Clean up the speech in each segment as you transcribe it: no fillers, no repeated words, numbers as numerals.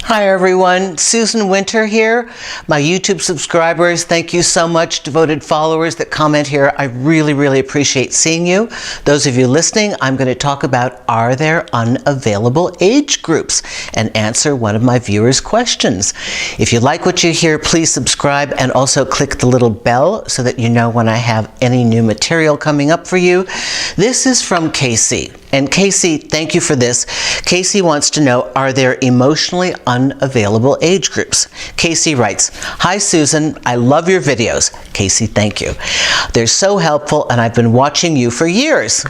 Hi everyone, Susan Winter here. My YouTube subscribers, thank you so much. Devoted followers that comment here, I really appreciate seeing you. Those of you listening, I'm going to talk about are there unavailable age groups and answer one of my viewers' questions. If you like what you hear, please subscribe and also click the little bell so that you know when I have any new material coming up for you. This is from Casey. And Casey, thank you for this. Casey wants to know, are there emotionally unavailable age groups? Casey writes, "Hi Susan, I love your videos." Casey, thank you. They're so helpful and I've been watching you for years.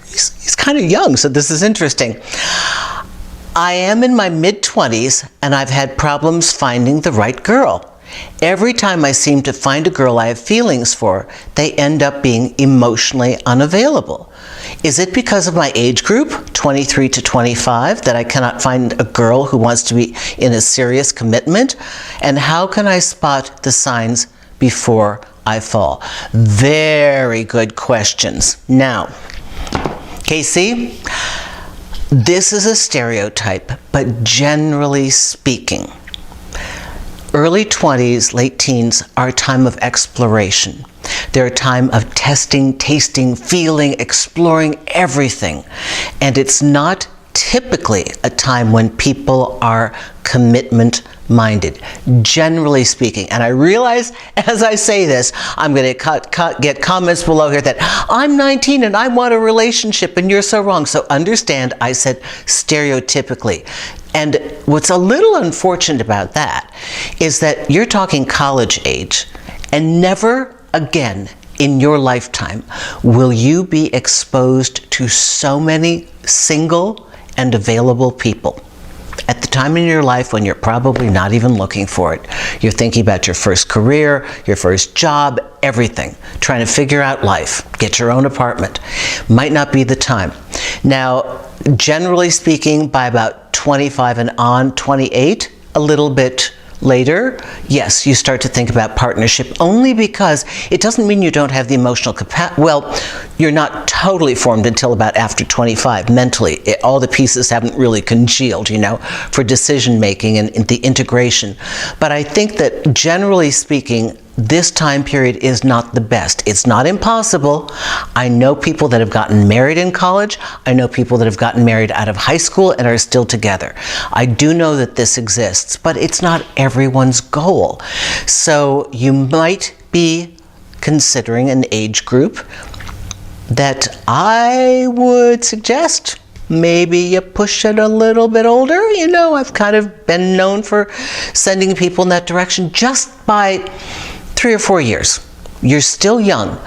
He's kind of young, so this is interesting. I am in my mid-20s and I've had problems finding the right girl. Every time I seem to find a girl I have feelings for, they end up being emotionally unavailable. Is it because of my age group, 23 to 25, that I cannot find a girl who wants to be in a serious commitment? And how can I spot the signs before I fall? Very good questions. Now, Casey, this is a stereotype, but generally speaking, early 20s, late teens are a time of exploration. They're a time of testing, tasting, feeling, exploring everything. And it's not typically a time when people are commitment-minded, generally speaking. And I realize as I say this, I'm going to get comments below here that I'm 19 and I want a relationship and you're so wrong. So understand, I said stereotypically. And what's a little unfortunate about that is that you're talking college age, and never again in your lifetime will you be exposed to so many single and available people. At the time in your life when you're probably not even looking for it. You're thinking about your first career, your first job, everything. Trying to figure out life, get your own apartment. Might not be the time. Now, generally speaking, by about 25 and on, 28, a little bit later, yes, you start to think about partnership, only because it doesn't mean you don't have the emotional capacity. Well, you're not totally formed until about after 25 mentally. All the pieces haven't really congealed, you know, for decision making and the integration. But I think that generally speaking, this time period is not the best. It's not impossible. I know people that have gotten married in college. I know people that have gotten married out of high school and are still together. I do know that this exists, but it's not everyone's goal. So you might be considering an age group that I would suggest maybe you push it a little bit older. You know, I've kind of been known for sending people in that direction just by 3 or 4 years. You're still young,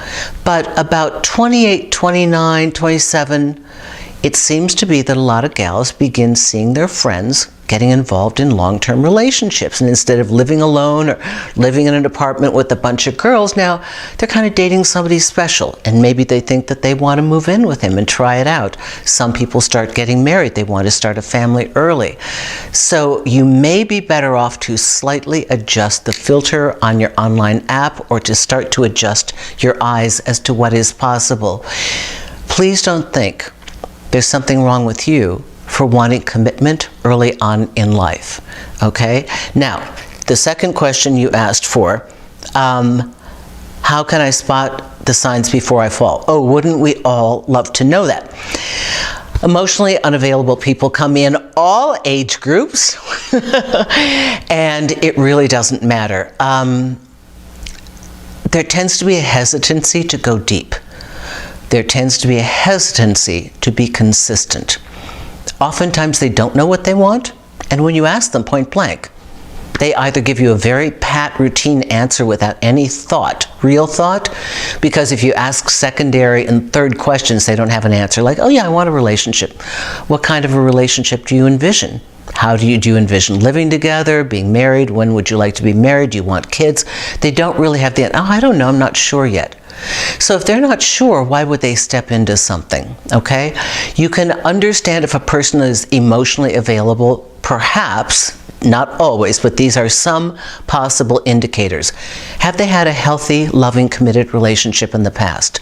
but about 28, 29, 27, it seems to be that a lot of gals begin seeing their friends getting involved in long-term relationships. And instead of living alone or living in an apartment with a bunch of girls, now they're kind of dating somebody special. And maybe they think that they want to move in with him and try it out. Some people start getting married. They want to start a family early. So you may be better off to slightly adjust the filter on your online app or to start to adjust your eyes as to what is possible. Please don't think there's something wrong with you for wanting commitment early on in life, okay? Now, the second question you asked for, how can I spot the signs before I fall? Oh, wouldn't we all love to know that? Emotionally unavailable people come in all age groups, and it really doesn't matter. There tends to be a hesitancy to go deep. There tends to be a hesitancy to be consistent. Oftentimes they don't know what they want, and when you ask them point blank, they either give you a very pat routine answer without any thought, real thought, because if you ask secondary and third questions, they don't have an answer. Like, oh yeah, I want a relationship. What kind of a relationship do you envision? How do you envision living together, being married? When would you like to be married? Do you want kids? They don't really have the, oh, I don't know, I'm not sure yet. So if they're not sure, why would they step into something, okay? You can understand if a person is emotionally available, perhaps, not always, but these are some possible indicators. Have they had a healthy, loving, committed relationship in the past?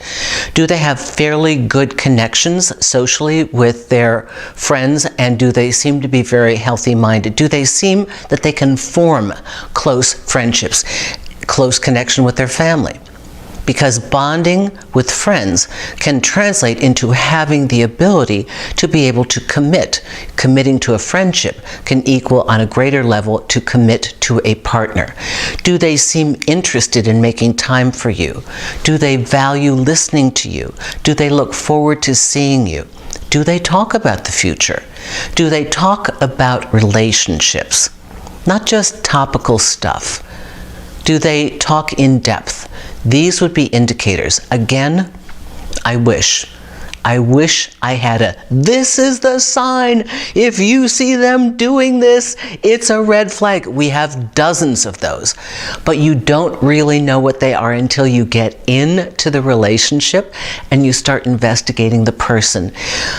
Do they have fairly good connections socially with their friends, and do they seem to be very healthy-minded? Do they seem that they can form close friendships, close connection with their family? Because bonding with friends can translate into having the ability to be able to commit. Committing to a friendship can equal on a greater level to commit to a partner. Do they seem interested in making time for you? Do they value listening to you? Do they look forward to seeing you? Do they talk about the future? Do they talk about relationships? Not just topical stuff. Do they talk in depth? These would be indicators. Again, I wish I had a, this is the sign. If you see them doing this, it's a red flag. We have dozens of those, but you don't really know what they are until you get into the relationship and you start investigating the person.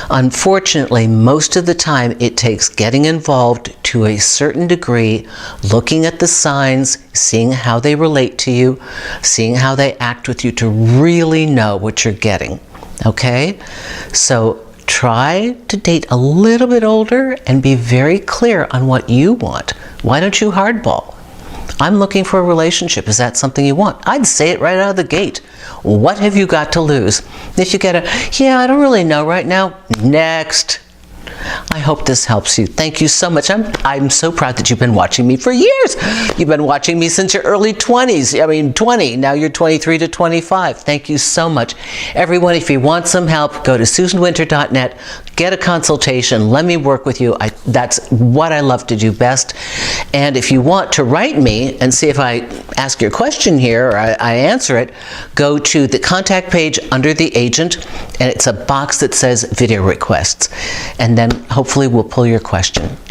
Unfortunately, most of the time it takes getting involved to a certain degree, looking at the signs, seeing how they relate to you, seeing how they act with you to really know what you're getting. Okay, so try to date a little bit older and be very clear on what you want. Why don't you hardball? I'm looking for a relationship. Is that something you want? I'd say it right out of the gate. What have you got to lose? If you get a, yeah, I don't really know right now. Next. I hope this helps you. Thank you so much. I'm so proud that you've been watching me for years. You've been watching me since your early 20s. I mean, 20. Now you're 23 to 25. Thank you so much. Everyone, if you want some help, go to susanwinter.net. Get a consultation. Let me work with you. That's what I love to do best. And if you want to write me and see if I ask your question here or I answer it, go to the contact page under the agent, and it's a box that says video requests. And then hopefully we'll pull your question.